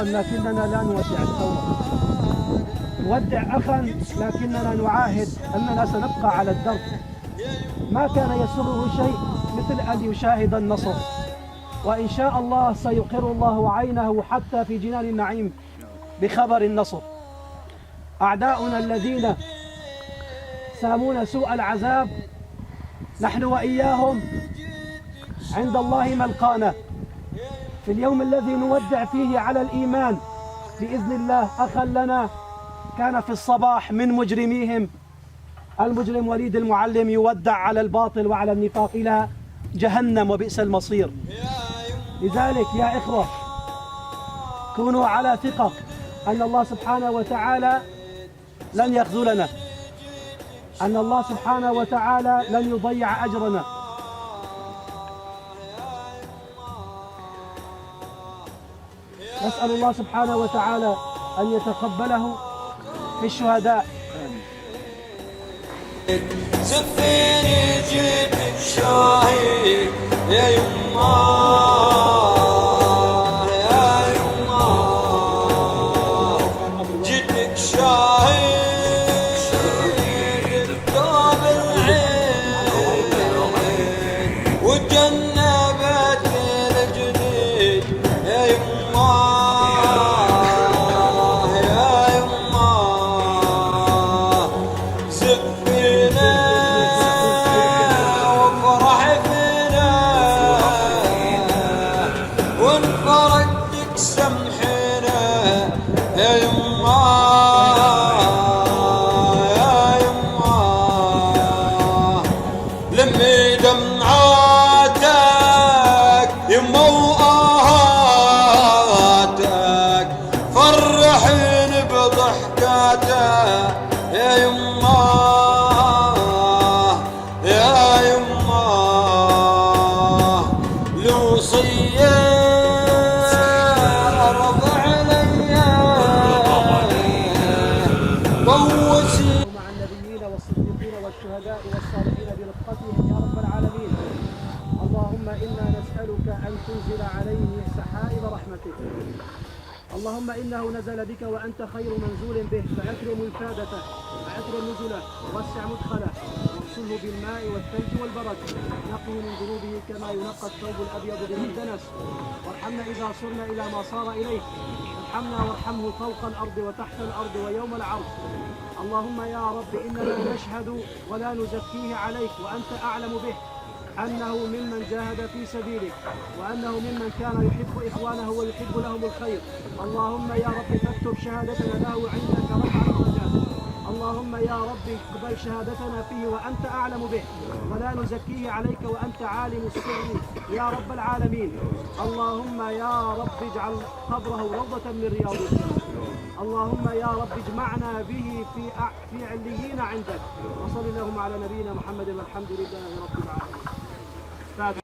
لكننا لا نودع الثورة، نودع أخا لكننا نعاهد أننا سنبقى على الدرب. ما كان يسره شيء مثل أن يشاهد النصر، وإن شاء الله سيقر الله عينه حتى في جنان النعيم بخبر النصر. أعداؤنا الذين سامون سوء العذاب نحن وإياهم عند الله ملقانا. في اليوم الذي نودع فيه على الإيمان بإذن الله أخا لنا كان في الصباح من مجرميهم المجرم وليد المعلم يودع على الباطل وعلى النفاق إلى جهنم وبئس المصير. لذلك يا إخوة كونوا على ثقة أن الله سبحانه وتعالى لن يخذلنا، أن الله سبحانه وتعالى لن يضيع أجرنا. نسأل الله سبحانه وتعالى أن يتقبله في الشهداء. سفيني جيت شاهي يا يما يا يما جيتك شاهي دوب العين وجنبت الجديد يا يما فرحين بضحكاته يا يما. والصديقين والشهداء والصالحين برفقتهم يا رب العالمين. اللهم إنا نسألك أن تنزل عليه سحائب رحمتك. اللهم إنه نزل بك وأنت خير منزول به، فأكرم وفادته وأكرم نزله ووسع مدخله واغسله بالماء والثلج والبرد، نقه من ذنوبه كما ينقى الثوب الأبيض من الدنس. وارحمنا إذا صرنا إلى ما صار إليه، ارحمنا وارحمه فوق الأرض وتحت الأرض ويوم العرض. اللهم يا رب إننا نشهد ولا نزكيه عليك وأنت أعلم به أنه ممن جاهد في سبيلك، وأنه ممن كان يحب إخوانه ويحب لهم الخير. اللهم يا رب فاكتب شهادتنا له عندك رفع الدرجات. اللهم يا رب اقبل شهادتنا فيه وأنت أعلم به، ولا نزكيه عليك وأنت عالم السر يا رب العالمين. اللهم يا رب اجعل قبره روضة من رياض الجنة. اللهم يا رب اجمعنا به في عليين عندك. وصل اللهم على نبينا محمد والحمد لله رب العالمين.